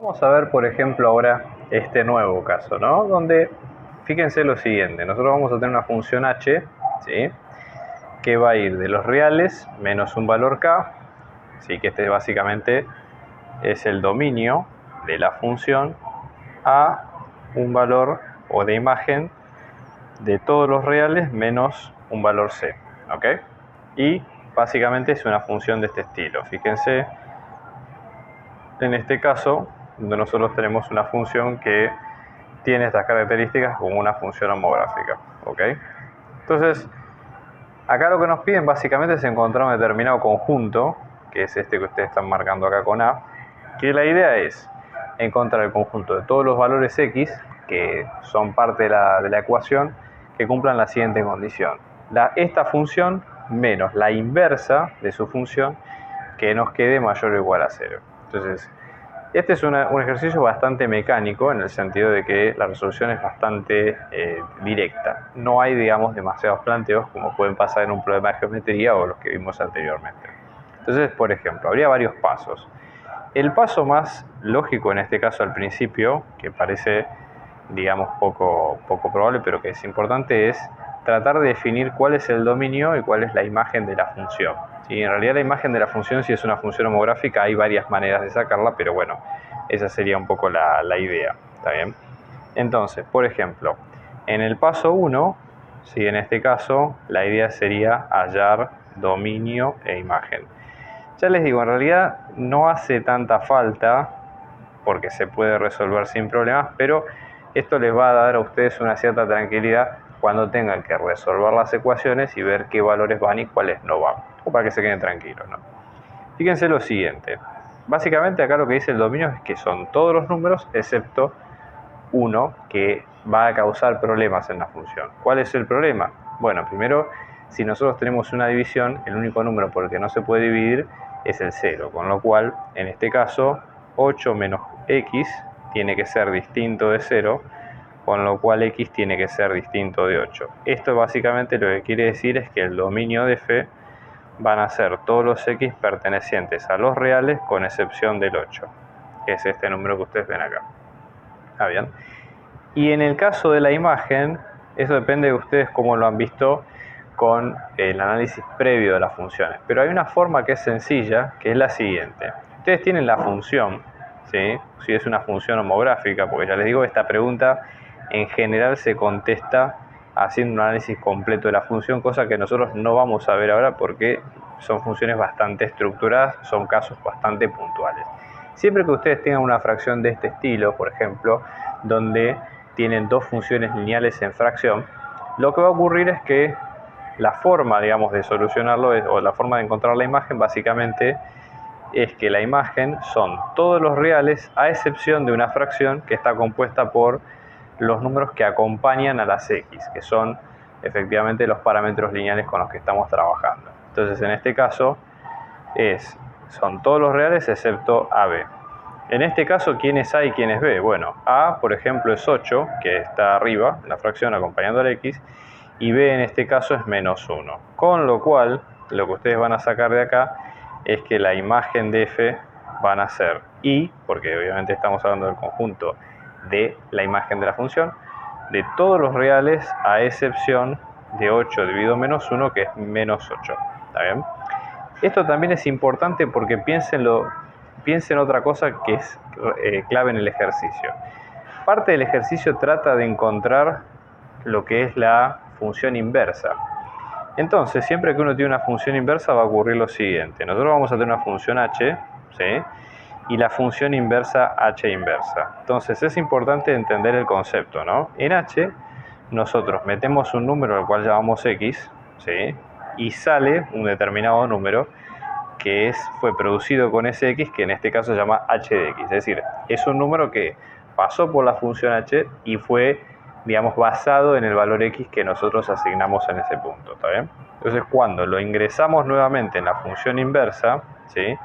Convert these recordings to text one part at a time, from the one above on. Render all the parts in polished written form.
Vamos a ver, por ejemplo, ahora este nuevo caso, ¿no? Donde, fíjense lo siguiente, nosotros vamos a tener una función h, ¿sí? Que va a ir de los reales menos un valor k, ¿sí? Que este básicamente es el dominio de la función a un valor o de imagen de todos los reales menos un valor c, ¿ok? Y básicamente es una función de este estilo. Fíjense, en este caso, donde nosotros tenemos una función que tiene estas características como una función homográfica, ¿ok? Entonces, acá lo que nos piden básicamente es encontrar un determinado conjunto, que es este que ustedes están marcando acá con A, que la idea es encontrar el conjunto de todos los valores x, que son parte de la ecuación, que cumplan la siguiente condición. Esta función menos la inversa de su función que nos quede mayor o igual a 0. Entonces, este es un ejercicio bastante mecánico en el sentido de que la resolución es bastante directa. No hay, digamos, demasiados planteos como pueden pasar en un problema de geometría o los que vimos anteriormente. Entonces, por ejemplo, habría varios pasos. El paso más lógico en este caso al principio, que parece, digamos, poco probable, pero que es importante, es tratar de definir cuál es el dominio y cuál es la imagen de la función. ¿Sí? En realidad la imagen de la función, si es una función homográfica, hay varias maneras de sacarla, pero bueno, esa sería un poco la idea. ¿Está bien? Entonces, por ejemplo, en el paso 1, ¿sí? En este caso, la idea sería hallar dominio e imagen. Ya les digo, en realidad no hace tanta falta porque se puede resolver sin problemas, pero esto les va a dar a ustedes una cierta tranquilidad cuando tengan que resolver las ecuaciones y ver qué valores van y cuáles no van, o para que se queden tranquilos, ¿no? Fíjense lo siguiente, básicamente acá lo que dice el dominio es que son todos los números excepto uno que va a causar problemas en la función. ¿Cuál es el problema? Bueno, primero, si nosotros tenemos una división, el único número por el que no se puede dividir es el 0, con lo cual, en este caso, 8 menos x tiene que ser distinto de 0, con lo cual x tiene que ser distinto de 8. Esto básicamente lo que quiere decir es que el dominio de f van a ser todos los x pertenecientes a los reales con excepción del 8, que es este número que ustedes ven acá. ¿Está bien? Y en el caso de la imagen, eso depende de ustedes cómo lo han visto con el análisis previo de las funciones. Pero hay una forma que es sencilla, que es la siguiente. Ustedes tienen la función, ¿sí? Si es una función homográfica, porque ya les digo, esta pregunta en general se contesta haciendo un análisis completo de la función, cosa que nosotros no vamos a ver ahora porque son funciones bastante estructuradas, son casos bastante puntuales. Siempre que ustedes tengan una fracción de este estilo, por ejemplo, donde tienen dos funciones lineales en fracción, lo que va a ocurrir es que la forma, digamos, de solucionarlo o la forma de encontrar la imagen básicamente es que la imagen son todos los reales a excepción de una fracción que está compuesta por los números que acompañan a las x, que son efectivamente los parámetros lineales con los que estamos trabajando. Entonces, en este caso son todos los reales excepto AB. En este caso, ¿quién es A y quién es B? Bueno, A, por ejemplo, es 8, que está arriba, en la fracción acompañando al X, y B en este caso es menos 1. Con lo cual, lo que ustedes van a sacar de acá es que la imagen de F van a ser I, porque obviamente estamos hablando del conjunto de la imagen de la función, de todos los reales a excepción de 8 dividido menos 1, que es menos 8. ¿Está bien? Esto también es importante porque piensen otra cosa que es clave en el ejercicio. Parte del ejercicio trata de encontrar lo que es la función inversa. Entonces, siempre que uno tiene una función inversa va a ocurrir lo siguiente. Nosotros vamos a tener una función h, ¿sí? Y la función inversa h inversa. Entonces, es importante entender el concepto, ¿no? En h, nosotros metemos un número al cual llamamos x, ¿sí? Y sale un determinado número que fue producido con ese x, que en este caso se llama h de x. Es decir, es un número que pasó por la función h y fue, digamos, basado en el valor x que nosotros asignamos en ese punto. ¿Está bien? Entonces, cuando lo ingresamos nuevamente en la función inversa, ¿sí?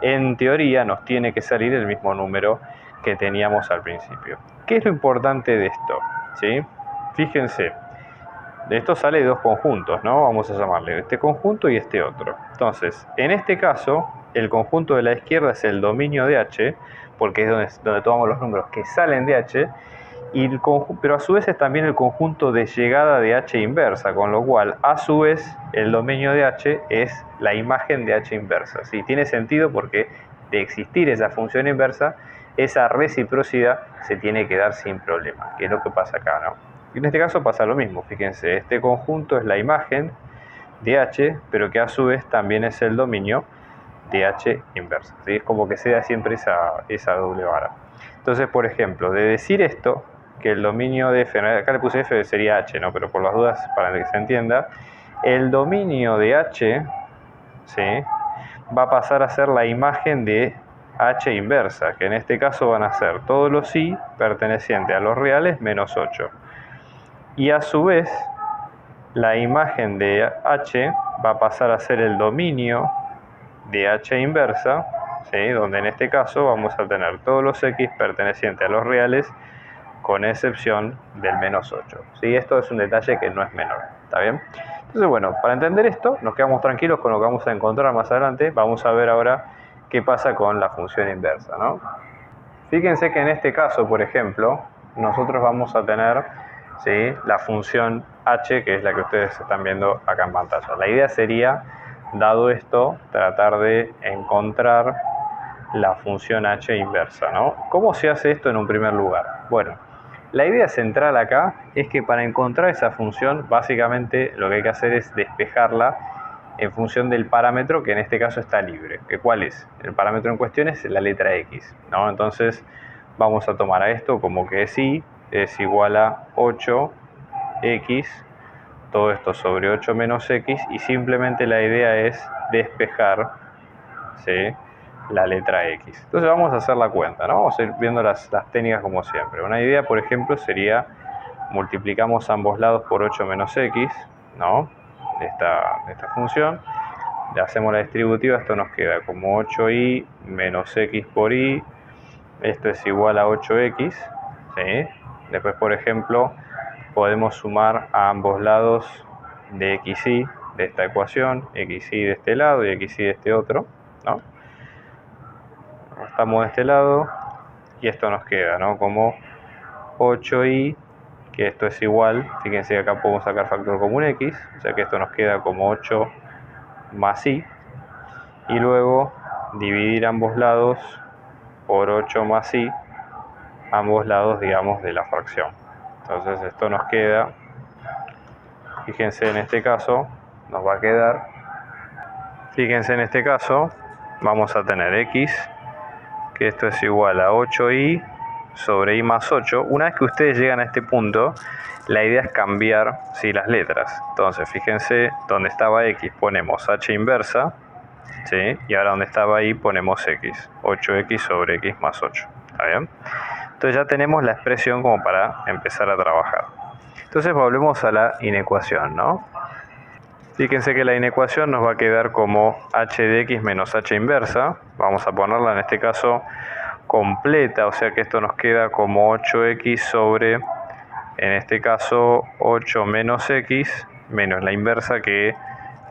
En teoría nos tiene que salir el mismo número que teníamos al principio. ¿Qué es lo importante de esto? ¿Sí? Fíjense, de esto sale dos conjuntos, ¿no? Vamos a llamarle este conjunto y este otro. Entonces, en este caso, el conjunto de la izquierda es el dominio de h, porque es donde tomamos los números que salen de h, pero a su vez es también el conjunto de llegada de h inversa, con lo cual a su vez el dominio de h es la imagen de h inversa. ¿Sí? Tiene sentido porque de existir esa función inversa, esa reciprocidad se tiene que dar sin problema, que es lo que pasa acá, ¿no? Y en este caso pasa lo mismo, fíjense, este conjunto es la imagen de h, pero que a su vez también es el dominio de h inversa. ¿Sí? Es como que se da siempre esa doble vara. Entonces, por ejemplo, de decir esto, que el dominio de f, acá le puse f, sería h, ¿no? Pero por las dudas, para que se entienda, el dominio de h, ¿sí?, va a pasar a ser la imagen de h inversa, que en este caso van a ser todos los i pertenecientes a los reales menos 8. Y a su vez, la imagen de h va a pasar a ser el dominio de h inversa, ¿sí?, donde en este caso vamos a tener todos los x pertenecientes a los reales con excepción del menos 8. ¿Sí? Esto es un detalle que no es menor, ¿está bien? Entonces, bueno, para entender esto, nos quedamos tranquilos con lo que vamos a encontrar más adelante. Vamos a ver ahora qué pasa con la función inversa, ¿no? Fíjense que en este caso, por ejemplo, nosotros vamos a tener, ¿sí?, la función h, que es la que ustedes están viendo acá en pantalla. La idea sería, dado esto, tratar de encontrar la función h inversa, ¿no? ¿Cómo se hace esto en un primer lugar? Bueno, la idea central acá es que para encontrar esa función, básicamente lo que hay que hacer es despejarla en función del parámetro que en este caso está libre. ¿Cuál es? El parámetro en cuestión es la letra x, ¿no? Entonces vamos a tomar a esto como que es y es igual a 8x, todo esto sobre 8 menos x, y simplemente la idea es despejar, ¿sí?, la letra x. Entonces vamos a hacer la cuenta, ¿no? Vamos a ir viendo las técnicas como siempre. Una idea, por ejemplo, sería multiplicamos ambos lados por 8 menos x, ¿no?, de esta función. Le hacemos la distributiva, esto nos queda como 8y menos x por y, esto es igual a 8x, ¿sí? Después, por ejemplo, podemos sumar a ambos lados de xy de esta ecuación, xy de este lado y xy de este otro, ¿no? Estamos de este lado y esto nos queda, ¿no?, como 8y, que esto es igual, fíjense que acá podemos sacar factor común x, o sea que esto nos queda como 8 más y luego dividir ambos lados por 8 más y, ambos lados, digamos, de la fracción. Entonces esto nos queda, fíjense en este caso, nos va a quedar, fíjense en este caso, vamos a tener x, que esto es igual a 8y sobre y más 8. Una vez que ustedes llegan a este punto, la idea es cambiar, ¿sí?, las letras. Entonces, fíjense, donde estaba x ponemos h inversa, ¿sí?, y ahora donde estaba y ponemos x, 8x sobre x más 8. ¿Está bien? Entonces ya tenemos la expresión como para empezar a trabajar. Entonces volvemos a la inecuación, ¿no? Fíjense que la inecuación nos va a quedar como h de x menos h inversa. Vamos a ponerla en este caso completa, o sea que esto nos queda como 8x sobre, en este caso, 8 menos x menos la inversa, que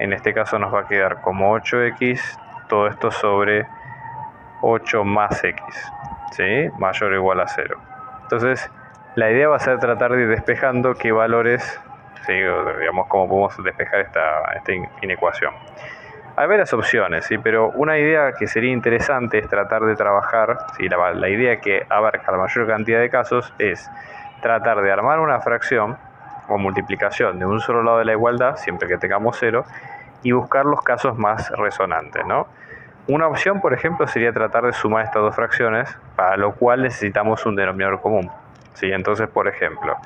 en este caso nos va a quedar como 8x, todo esto sobre 8 más x, ¿sí?, mayor o igual a 0. Entonces, la idea va a ser tratar de ir despejando qué valores, ¿sí?, digamos, cómo podemos despejar esta inecuación. Hay varias opciones, ¿sí?, pero una idea que sería interesante es tratar de trabajar, ¿sí?, la idea que abarca la mayor cantidad de casos es tratar de armar una fracción o multiplicación de un solo lado de la igualdad, siempre que tengamos 0, y buscar los casos más resonantes, ¿no? Una opción, por ejemplo, sería tratar de sumar estas dos fracciones, para lo cual necesitamos un denominador común, ¿sí? Entonces, por ejemplo,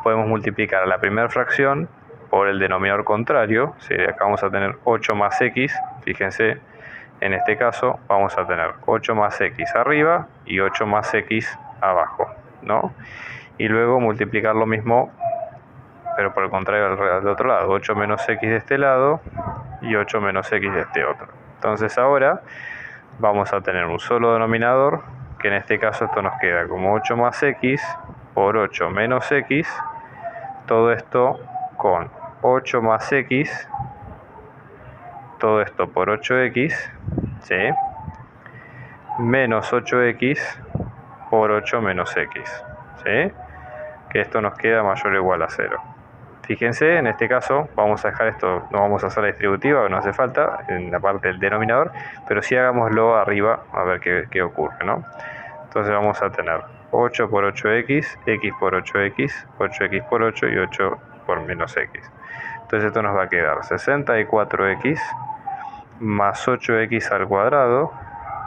podemos multiplicar a la primera fracción por el denominador contrario, ¿sí? Acá vamos a tener 8 más x, fíjense, en este caso vamos a tener 8 más x arriba y 8 más x abajo, ¿no? Y luego multiplicar lo mismo, pero por el contrario del otro lado, 8 menos x de este lado y 8 menos x de este otro. Entonces ahora vamos a tener un solo denominador, que en este caso esto nos queda como 8 más x por 8 menos x, todo esto con 8 más x, todo esto por 8x, ¿sí? menos 8x por 8 menos x, ¿sí? Que esto nos queda mayor o igual a 0. Fíjense, en este caso vamos a dejar esto, no vamos a hacer la distributiva, que no hace falta, en la parte del denominador, pero sí hagámoslo arriba, a ver qué ocurre, ¿no? Entonces vamos a tener 8 por 8x, x por 8x, 8x por 8 y 8 por menos x. Entonces esto nos va a quedar 64x más 8x al cuadrado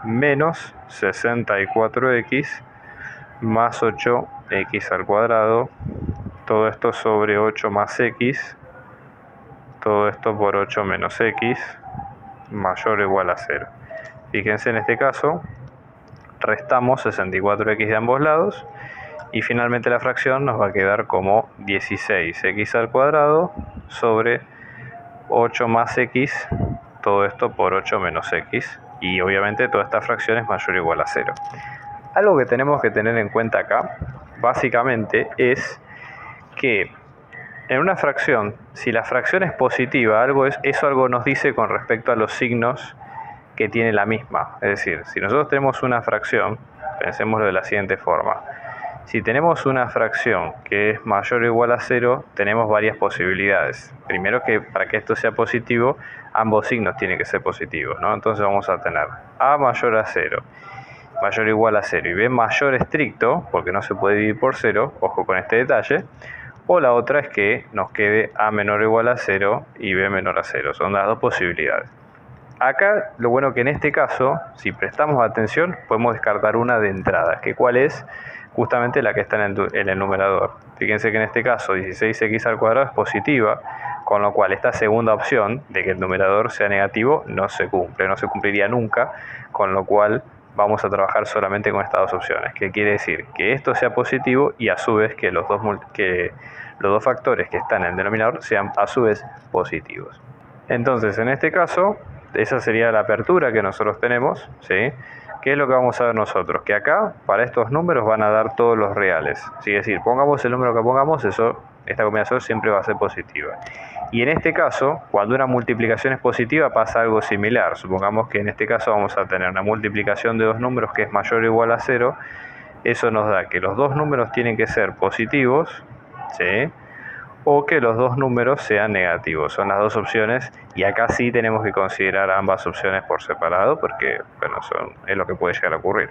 menos 64x más 8x al cuadrado, todo esto sobre 8 más x, todo esto por 8 menos x, mayor o igual a 0. Fíjense, en este caso restamos 64x de ambos lados y finalmente la fracción nos va a quedar como 16x al cuadrado sobre 8 más x, todo esto por 8 menos x, y obviamente toda esta fracción es mayor o igual a 0. Algo que tenemos que tener en cuenta acá, básicamente, es que en una fracción, si la fracción es positiva, eso algo nos dice con respecto a los signos que tiene la misma. Es decir, si nosotros tenemos una fracción, pensémoslo de la siguiente forma. Si tenemos una fracción que es mayor o igual a 0, tenemos varias posibilidades. Primero, que para que esto sea positivo, ambos signos tienen que ser positivos, ¿no? Entonces vamos a tener a mayor a 0, mayor o igual a 0, y b mayor estricto, porque no se puede dividir por 0, ojo con este detalle. O la otra es que nos quede a menor o igual a 0 y b menor a 0. Son las dos posibilidades. Acá lo bueno que en este caso, si prestamos atención, podemos descartar una de entrada, que cuál es justamente la que está en el numerador. Fíjense que en este caso 16x al cuadrado es positiva, con lo cual esta segunda opción de que el numerador sea negativo no se cumple, no se cumpliría nunca, con lo cual vamos a trabajar solamente con estas dos opciones, que quiere decir que esto sea positivo y a su vez que los dos factores que están en el denominador sean a su vez positivos. Entonces, en este caso, esa sería la apertura que nosotros tenemos, ¿sí? ¿Qué es lo que vamos a ver nosotros? Que acá, para estos números, van a dar todos los reales. Es decir, pongamos el número que pongamos, esta combinación siempre va a ser positiva. Y en este caso, cuando una multiplicación es positiva, pasa algo similar. Supongamos que en este caso vamos a tener una multiplicación de dos números que es mayor o igual a 0. Eso nos da que los dos números tienen que ser positivos, ¿sí? O que los dos números sean negativos. Son las dos opciones, y acá sí tenemos que considerar ambas opciones por separado, porque bueno, es lo que puede llegar a ocurrir.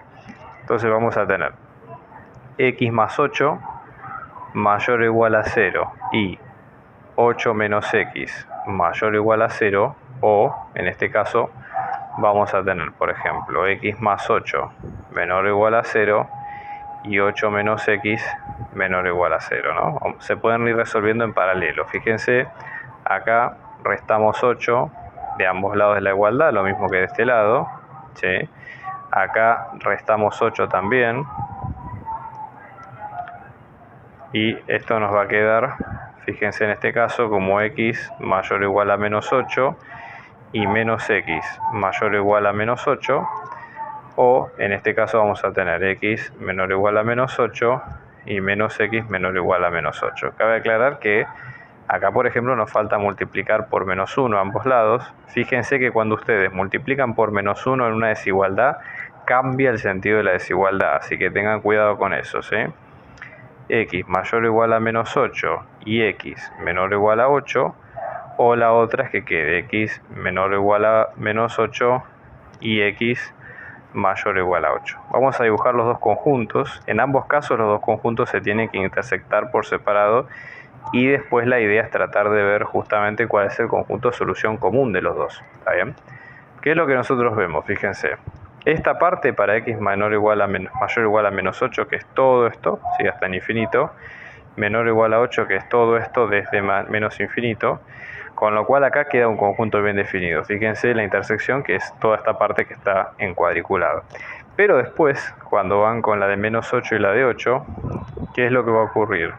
Entonces vamos a tener x más 8 mayor o igual a 0 y 8 menos x mayor o igual a 0, o en este caso vamos a tener, por ejemplo, x más 8 menor o igual a 0 y 8 menos x menor o igual a 0, ¿no? Se pueden ir resolviendo en paralelo. Fíjense, acá restamos 8 de ambos lados de la igualdad, lo mismo que de este lado, ¿sí? Acá restamos 8 también, y esto nos va a quedar, fíjense en este caso, como x mayor o igual a menos 8 y menos x mayor o igual a menos 8, o en este caso vamos a tener x menor o igual a menos 8 y menos x menor o igual a menos 8. Cabe aclarar que acá, por ejemplo, nos falta multiplicar por menos 1 a ambos lados. Fíjense que cuando ustedes multiplican por menos 1 en una desigualdad, cambia el sentido de la desigualdad, así que tengan cuidado con eso, ¿sí? X mayor o igual a menos 8 y x menor o igual a 8, o la otra es que quede x menor o igual a menos 8 y x mayor o igual a 8. Vamos a dibujar los dos conjuntos. En ambos casos los dos conjuntos se tienen que intersectar por separado, y después la idea es tratar de ver justamente cuál es el conjunto de solución común de los dos. ¿Está bien? ¿Qué es lo que nosotros vemos? Fíjense. Esta parte para x mayor o igual a menos 8, que es todo esto, ¿sí? Hasta el infinito, menor o igual a 8, que es todo esto desde menos infinito, con lo cual acá queda un conjunto bien definido. Fíjense la intersección, que es toda esta parte que está en cuadriculado. Pero después, cuando van con la de menos 8 y la de 8, ¿qué es lo que va a ocurrir?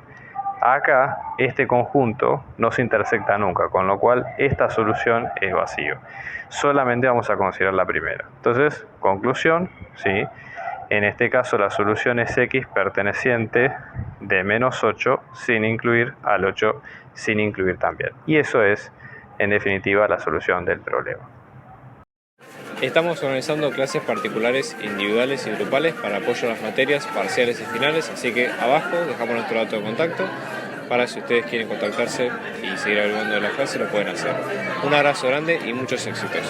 Acá este conjunto no se intersecta nunca, con lo cual esta solución es vacío. Solamente vamos a considerar la primera. Entonces, conclusión, ¿sí? En este caso la solución es x perteneciente de menos 8 sin incluir al 8 sin incluir también. Y eso es, en definitiva, la solución del problema. Estamos organizando clases particulares, individuales y grupales para apoyo a las materias parciales y finales, así que abajo dejamos nuestro dato de contacto para si ustedes quieren contactarse y seguir averiguando de la clase lo pueden hacer. Un abrazo grande y muchos éxitos.